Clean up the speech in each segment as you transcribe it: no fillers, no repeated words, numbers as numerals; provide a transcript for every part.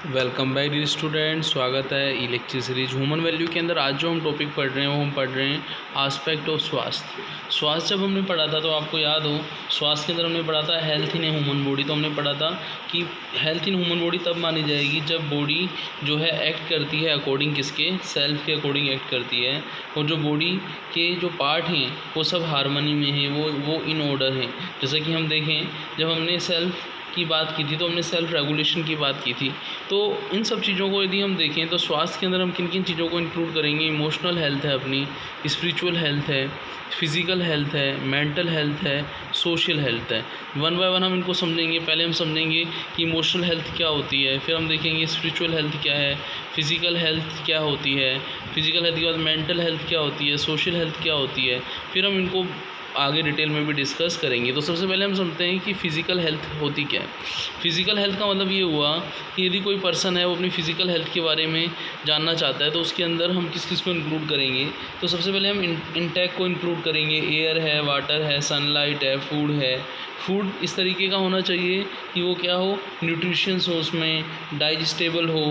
Welcome back dear student. स्वागत है e lecture series human value के अंदर। आज जो हम टॉपिक पढ़ रहे हैं वो हम पढ़ रहे हैं आस्पेक्ट ऑफ स्वास्थ्य। जब हमने पढ़ा था तो आपको याद हो, स्वास्थ्य के अंदर हमने पढ़ा था health in a human body. तो हमने पढ़ा था कि हेल्थ इन ह्यूमन बॉडी तब मानी जाएगी जब बॉडी जो है एक्ट करती है अकॉर्डिंग किसके, सेल्फ के अकॉर्डिंग एक्ट करती है, और जो बॉडी के जो पार्ट हैं वो सब हारमोनी में हैं, वो इन ऑर्डर हैं। जैसे कि हम देखें, जब हमने सेल्फ की बात की थी तो हमने सेल्फ रेगुलेशन की बात की थी। तो इन सब चीज़ों को यदि हम देखें तो स्वास्थ्य के अंदर हम किन किन चीज़ों को इंक्लूड करेंगे। इमोशनल हेल्थ है, अपनी स्पिरिचुअल हेल्थ है, फिज़िकल हेल्थ है, मेंटल हेल्थ है, सोशल हेल्थ है। वन बाय वन हम इनको समझेंगे। पहले हम समझेंगे कि इमोशनल हेल्थ क्या होती है, फिर हम देखेंगे स्पिरिचुअल हेल्थ क्या है, फिज़िकल हेल्थ क्या होती है, फिज़िकल हेल्थ के बाद मेंटल हेल्थ क्या होती है, सोशल हेल्थ क्या होती है। फिर हम इनको आगे डिटेल में भी डिस्कस करेंगे। तो सबसे पहले हम समझते हैं कि फ़िज़िकल हेल्थ होती क्या है। फ़िज़िकल हेल्थ का मतलब ये हुआ कि यदि कोई पर्सन है वो अपनी फ़िज़िकल हेल्थ के बारे में जानना चाहता है तो उसके अंदर हम किस किस को इंक्लूड करेंगे। तो सबसे पहले हम इंटेक को इंक्लूड करेंगे। एयर है, वाटर है, सनलाइट है, फूड है। फूड इस तरीके का होना चाहिए कि वो क्या हो, न्यूट्रिशंस हो, उसमें डाइजेस्टेबल हो,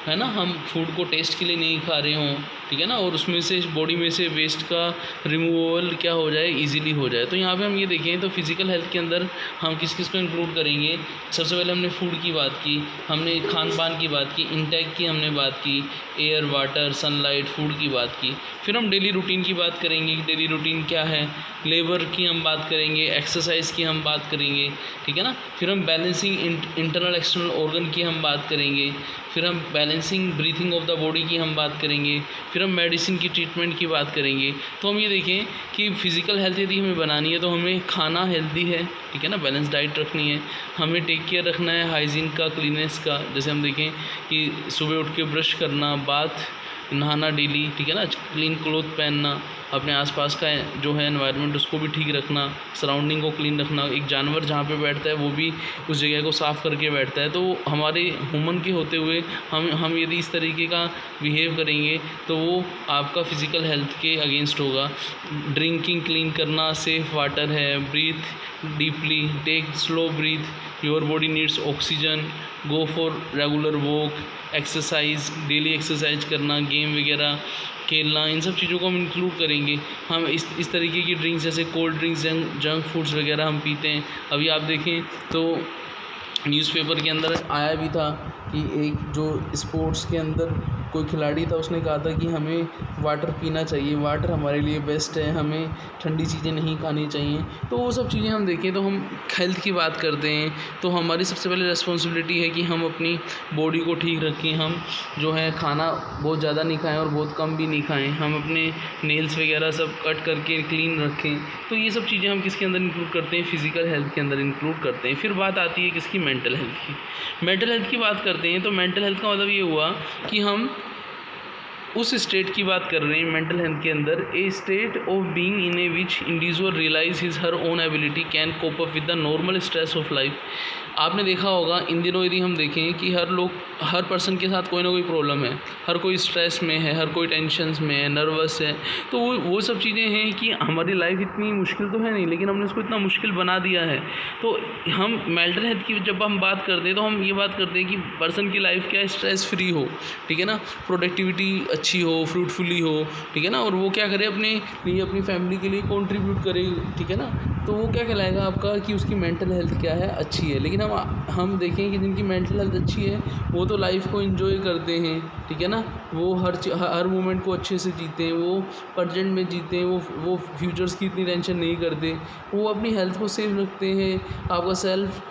है ना। हम फूड को टेस्ट के लिए नहीं खा रहे हों, ठीक है ना, और उसमें से बॉडी में से वेस्ट का रिमूवल क्या हो जाए, इजीली हो जाए। तो यहाँ पे हम ये देखें तो फिज़िकल हेल्थ के अंदर हम किस किस को इंक्लूड करेंगे। सबसे पहले हमने फूड की बात की, हमने खान पान की बात की, इंटेक की हमने बात की, एयर, वाटर, सनलाइट, फूड की बात की। फिर हम डेली रूटीन की बात करेंगे कि डेली रूटीन क्या है। लेबर की हम बात करेंगे, एक्सरसाइज की हम बात करेंगे, ठीक है ना। फिर हम बैलेंसिंग इंटरनल एक्सटर्नल ऑर्गन की हम बात करेंगे। फिर हम balancing breathing of the body की हम बात करेंगे। फिर हम मेडिसिन की ट्रीटमेंट की बात करेंगे। तो हम ये देखें कि फ़िज़िकल हेल्थ यदि हमें बनानी है तो हमें खाना हेल्दी है, ठीक है ना, बैलेंस डाइट रखनी है, हमें टेक केयर रखना है हाइजीन का, क्लीनेस का। जैसे हम देखें कि सुबह उठ के ब्रश करना, बाथ नहाना डेली, ठीक है ना, क्लीन क्लोथ पहनना, अपने आसपास का जो है एनवायरनमेंट उसको भी ठीक रखना, सराउंडिंग को क्लीन रखना। एक जानवर जहाँ पे बैठता है वो भी उस जगह को साफ़ करके बैठता है। तो हमारे ह्यूमन के होते हुए हम यदि इस तरीके का बिहेव करेंगे तो वो आपका फ़िज़िकल हेल्थ के अगेंस्ट होगा। ड्रिंकिंग क्लीन करना, सेफ़ वाटर है, breathe deeply, take slow breath, your body needs oxygen, go for regular walk, exercise, daily exercise करना, गेम वगैरह खेलना, इन सब चीज़ों को हम इंक्लूड करेंगे। हम इस तरीके की ड्रिंक्स जैसे कोल्ड ड्रिंक्स, जंक फूड्स वगैरह हम पीते हैं। अभी आप देखें तो न्यूज़पेपर के अंदर आया भी था कि एक जो स्पोर्ट्स के अंदर कोई खिलाड़ी था, उसने कहा था कि हमें वाटर पीना चाहिए, वाटर हमारे लिए बेस्ट है, हमें ठंडी चीज़ें नहीं खानी चाहिए। तो वो सब चीज़ें हम देखें तो हम हेल्थ की बात करते हैं तो हमारी सबसे पहले रिस्पॉन्सिबिलिटी है कि हम अपनी बॉडी को ठीक रखें। हम जो है खाना बहुत ज़्यादा नहीं खाएं और बहुत कम भी नहीं खाएं। हम अपने नेल्स वगैरह सब कट करके क्लीन रखें। तो ये सब चीज़ें हम किसके अंदर इंक्लूड करते हैं, फ़िज़िकल हेल्थ के अंदर इंक्लूड करते हैं। फिर बात आती है किसकी, मेंटल हेल्थ की। मेंटल हेल्थ की बात करते हैं तो मेंटल हेल्थ का मतलब ये हुआ कि हम उस स्टेट की बात कर रहे हैं मेंटल हेल्थ के अंदर, a state of being in a which individual realise his her own ability can cope up with the normal stress of life. आपने देखा होगा इन दिनों यदि हम देखें कि हर पर्सन के साथ कोई ना कोई प्रॉब्लम है, हर कोई स्ट्रेस में है, हर कोई टेंशन्स में है, नर्वस है। तो वो सब चीज़ें हैं कि हमारी लाइफ इतनी मुश्किल तो है नहीं, लेकिन हमने उसको इतना मुश्किल बना दिया है। तो हम मेंटल हेल्थ की जब हम बात करते हैं तो हम ये बात करते हैं कि पर्सन की लाइफ क्या है, स्ट्रेस फ्री हो, ठीक है ना, प्रोडक्टिविटी अच्छी हो, फ्रूटफुली हो, ठीक है ना, और वो क्या करे, अपने लिए, अपनी फैमिली के लिए कंट्रीब्यूट करे, ठीक है ना। तो वो क्या कहलाएगा आपका कि उसकी मेंटल हेल्थ क्या है, अच्छी है। लेकिन हम देखें कि जिनकी मेंटल हेल्थ अच्छी है वो तो लाइफ को एंजॉय करते हैं, ठीक है ना, वो हर मोमेंट को अच्छे से जीते हैं, वो प्रेजेंट में जीते हैं, वो फ्यूचर्स की इतनी टेंशन नहीं करते, वो अपनी हेल्थ को सेफ रखते हैं, आपका सेल्फ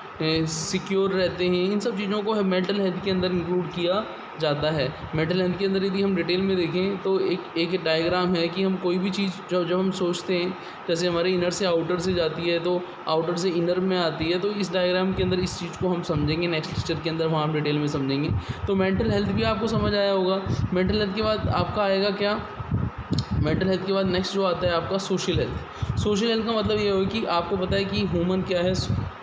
सिक्योर रहते हैं। इन सब चीज़ों को मेंटल हेल्थ के अंदर इंक्लूड किया जाता है। मेंटल हेल्थ के अंदर यदि हम डिटेल में देखें तो एक डायग्राम है कि हम कोई भी चीज़ जब हम सोचते हैं, जैसे हमारे इनर से आउटर से जाती है तो आउटर से इनर में आती है। तो इस डायग्राम के अंदर इस चीज़ को हम समझेंगे नेक्स्ट लेक्चर के अंदर, वहाँ हम डिटेल में समझेंगे। तो मेंटल हेल्थ भी आपको समझ आया होगा। मेंटल हेल्थ के बाद आपका आएगा क्या, मेंटल हेल्थ के बाद नेक्स्ट जो आता है आपका सोशल हेल्थ। सोशल हेल्थ का मतलब ये हो कि आपको पता है कि ह्यूमन क्या है,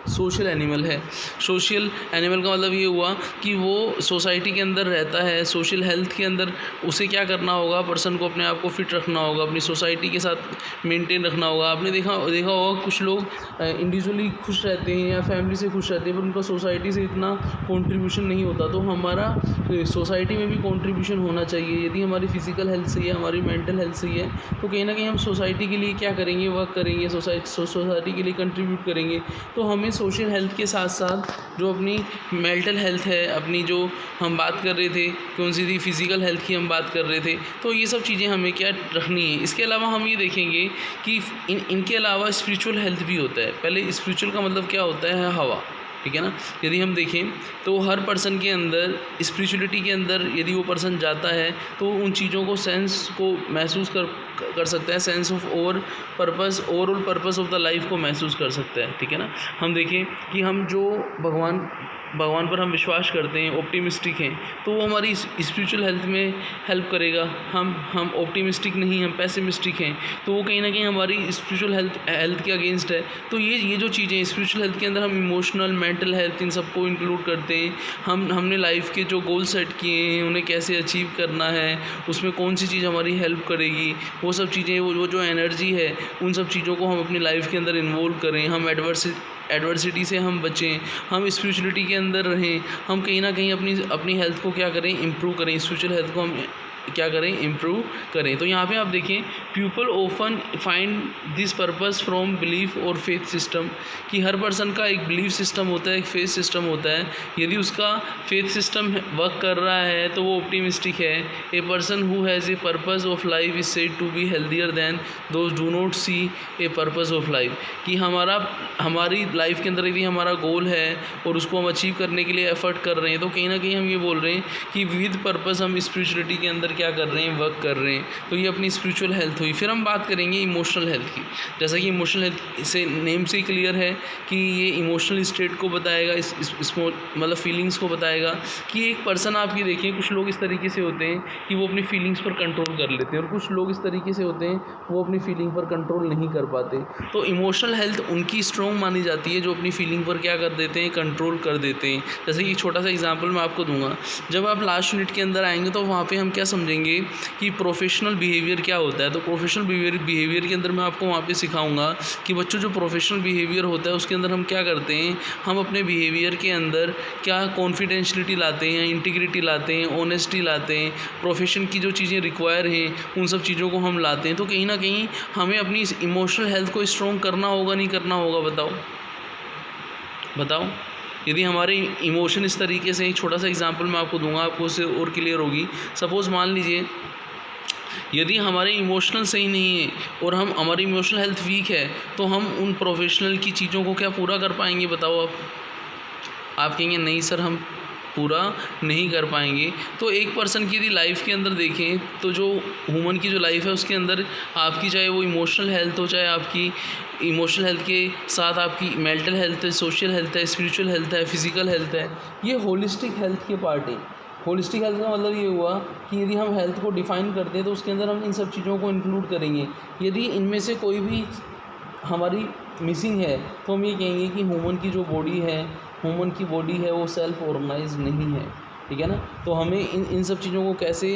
सोशल एनिमल है। सोशल एनिमल का मतलब ये हुआ कि वो सोसाइटी के अंदर रहता है। सोशल हेल्थ के अंदर उसे क्या करना होगा, पर्सन को अपने आप को फिट रखना होगा, अपनी सोसाइटी के साथ मेंटेन रखना होगा। आपने देखा होगा कुछ लोग इंडिविजुअली खुश रहते हैं या फैमिली से खुश रहते हैं, पर उनका सोसाइटी से इतना कंट्रीब्यूशन नहीं होता। तो हमारा सोसाइटी में भी कंट्रीब्यूशन होना चाहिए। यदि हमारी फिजिकल हेल्थ सही है, हमारी मेंटल हेल्थ सही है, तो कहीं ना कहीं हम सोसाइटी के लिए क्या करेंगे, वर्क करेंगे, सोसाइटी के लिए कंट्रीब्यूट करेंगे। तो हमें सोशल हेल्थ के साथ साथ जो अपनी मेंटल हेल्थ है, अपनी जो हम बात कर रहे थे, कौन सी थी, फिजिकल हेल्थ की हम बात कर रहे थे, तो ये सब चीज़ें हमें क्या रखनी है। इसके अलावा हम ये देखेंगे कि इनके अलावा स्पिरिचुअल हेल्थ भी होता है। पहले स्पिरिचुअल का मतलब क्या होता है, हवा, ठीक है ना। यदि हम देखें तो हर पर्सन के अंदर स्पिरिचुअलिटी के अंदर यदि वो पर्सन जाता है तो उन चीज़ों को सेंस को महसूस कर सकता है, sense of overall purpose of the life को महसूस कर सकता है, ठीक है ना। हम देखें कि हम जो भगवान पर हम विश्वास करते हैं, ऑप्टिमिस्टिक हैं, तो वो हमारी स्पिरिचुअल हेल्थ में हेल्प करेगा। हम ऑप्टिमिस्टिक नहीं, हम पेसिमिस्टिक हैं, तो वो कहीं ना कहीं हमारी स्पिरिचुअल हेल्थ के अगेंस्ट है। तो ये जो चीज़ें स्पिरिचुअल हेल्थ के अंदर हम इमोशनल, मेंटल हेल्थ, इन सबको इंक्लूड करते हैं। हमने लाइफ के जो गोल सेट किए हैं उन्हें कैसे अचीव करना है, उसमें कौन सी चीज़ हमारी हेल्प करेगी, वो सब चीज़ें, वो जो एनर्जी है, उन सब चीज़ों को हम अपनी लाइफ के अंदर इन्वॉल्व करें। हम एडवर्सिटी से हम बचें, हम स्पिरिचुअलिटी के अंदर रहें, हम कहीं ना कहीं अपनी हेल्थ को क्या करें, इम्प्रूव करें, स्पिरिचुअल हेल्थ को हम क्या करें, इम्प्रूव करें। तो यहाँ पे आप देखें, people often find this purpose from belief और फेथ सिस्टम, कि हर पर्सन का एक बिलीफ सिस्टम होता है, एक फेथ सिस्टम होता है। यदि उसका फेथ सिस्टम वर्क कर रहा है तो वो ऑप्टिमिस्टिक है। A person who has a purpose of life is said to be healthier than those do not see a purpose of life, कि हमारी लाइफ के अंदर यदि हमारा गोल है और उसको हम अचीव करने के लिए एफर्ट कर रहे हैं, तो कहीं ना कहीं हम ये बोल रहे हैं कि विद पर्पस हम स्पिरिचुअलिटी के अंदर क्या कर रहे हैं, वर्क कर रहे हैं। तो ये अपनी स्पिरिचुअल हेल्थ हुई। फिर हम बात करेंगे इमोशनल हेल्थ की। जैसा कि इमोशनल हेल्थ से नेम से ही क्लियर है कि ये इमोशनल स्टेट को बताएगा, मतलब फीलिंग्स को बताएगा। कि एक पर्सन आप ये देखें, कुछ लोग इस तरीके से होते हैं कि वो अपनी फीलिंग्स पर कंट्रोल कर लेते हैं, और कुछ लोग इस तरीके से होते हैं वो अपनी फीलिंग पर कंट्रोल नहीं कर पाते। तो इमोशनल हेल्थ उनकी स्ट्रॉन्ग मानी जाती है जो अपनी फीलिंग पर क्या कर देते हैं, कंट्रोल कर देते हैं। जैसे कि छोटा सा एग्जांपल मैं आपको दूंगा। जब आप लास्ट यूनिट के अंदर आएंगे तो वहाँ पे हम क्या समझेंगे कि प्रोफेशनल बिहेवियर क्या होता है। तो प्रोफेशनल बिहेवियर के अंदर मैं आपको वहाँ पे सिखाऊंगा कि बच्चों जो प्रोफेशनल बिहेवियर होता है उसके अंदर हम क्या करते हैं, हम अपने बिहेवियर के अंदर क्या कॉन्फिडेंशियलिटी लाते हैं, इंटीग्रिटी लाते हैं, ऑनेस्टी लाते हैं, प्रोफेशन की जो चीज़ें रिक्वायर हैं उन सब चीज़ों को हम लाते हैं। तो कहीं ना कहीं हमें अपनी इस इमोशनल हेल्थ को स्ट्रॉन्ग करना होगा, नहीं करना होगा, बताओ। यदि हमारे इमोशन इस तरीके से, एक छोटा सा एग्जांपल मैं आपको दूंगा, आपको उससे और क्लियर होगी। सपोज़ मान लीजिए यदि हमारे इमोशनल सही नहीं है और हमारी इमोशनल हेल्थ वीक है, तो हम उन प्रोफेशनल की चीज़ों को क्या पूरा कर पाएंगे, बताओ। आप कहेंगे नहीं सर, हम पूरा नहीं कर पाएंगे। तो एक पर्सन की यदि लाइफ के अंदर देखें तो जो ह्यूमन की जो लाइफ है उसके अंदर आपकी, चाहे वो इमोशनल हेल्थ हो, चाहे आपकी इमोशनल हेल्थ के साथ आपकी मेंटल हेल्थ है, सोशल हेल्थ है, स्पिरिचुअल हेल्थ है, फिजिकल हेल्थ है, ये होलिस्टिक हेल्थ के पार्ट हैं। होलिस्टिक हेल्थ का मतलब ये हुआ कि यदि हम हेल्थ को डिफ़ाइन करते हैं तो उसके अंदर हम इन सब चीज़ों को इंक्लूड करेंगे। यदि इनमें से कोई भी हमारी मिसिंग है तो हम ये कहेंगे कि ह्यूमन की जो बॉडी है वो सेल्फ ऑर्गेनाइज नहीं है, ठीक है ना। तो हमें इन सब चीज़ों को कैसे,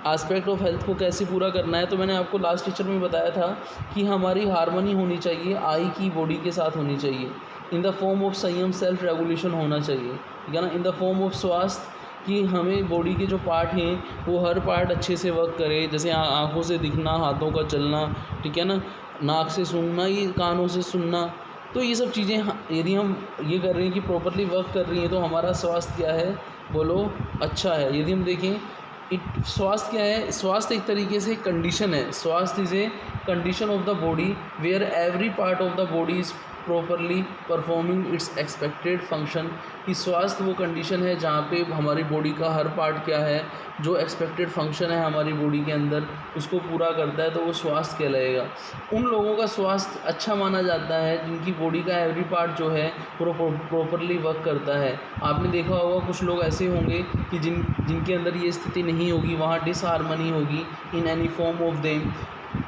एस्पेक्ट ऑफ हेल्थ को कैसे पूरा करना है, तो मैंने आपको लास्ट लेक्चर में बताया था कि हमारी हार्मनी होनी चाहिए, आई की बॉडी के साथ होनी चाहिए, इन द फॉर्म ऑफ संयम, सेल्फ रेगुलेशन होना चाहिए, ठीक है ना, इन द फॉर्म ऑफ स्वास्थ्य, कि हमें बॉडी के जो पार्ट हैं वो हर पार्ट अच्छे से वर्क करे। जैसे आँखों से दिखना, हाथों का चलना, ठीक है ना, नाक से सूंघना, ये कानों से सुनना, तो ये सब चीज़ें यदि हम ये कर रहे हैं कि प्रॉपरली वर्क कर रही हैं तो हमारा स्वास्थ्य क्या है, बोलो, अच्छा है। यदि हम देखें स्वास्थ्य क्या है, स्वास्थ्य एक तरीके से कंडीशन है। स्वास्थ्य is a condition of the body where every part of the body is properly performing its expected function. कि स्वास्थ्य वो कंडीशन है जहाँ पे हमारी बॉडी का हर पार्ट क्या है, जो एक्सपेक्टेड फंक्शन है हमारी बॉडी के अंदर उसको पूरा करता है, तो वो स्वास्थ्य कहलाएगा। उन लोगों का स्वास्थ्य अच्छा माना जाता है जिनकी बॉडी का एवरी पार्ट जो है प्रॉपरली वर्क करता है। आपने देखा होगा कुछ लोग ऐसे होंगे कि जिनके अंदर ये स्थिति नहीं होगी, वहाँ डिसहार्मनी होगी in any form of them.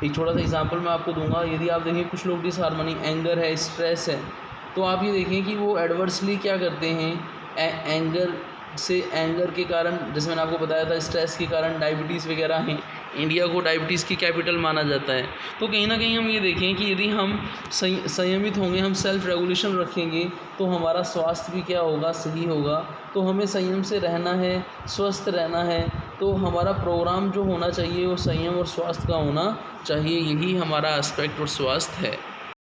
एक छोटा सा एग्जांपल मैं आपको दूंगा। यदि आप देखें कुछ लोग डिसहार्मनी, एंगर है, स्ट्रेस है, तो आप ये देखें कि वो एडवर्सली क्या करते हैं, एंगर के कारण, जैसे मैंने आपको बताया था स्ट्रेस के कारण डायबिटीज़ वगैरह हैं। इंडिया को डायबिटीज़ की कैपिटल माना जाता है। तो कहीं ना कहीं हम ये देखें कि यदि हम संयमित होंगे, हम सेल्फ रेगुलेशन रखेंगे, तो हमारा स्वास्थ्य भी क्या होगा, सही होगा। तो हमें संयम से रहना है, स्वस्थ रहना है। तो हमारा प्रोग्राम जो होना चाहिए वो संयम और स्वास्थ्य का होना चाहिए। यही हमारा एस्पेक्ट और स्वास्थ्य है।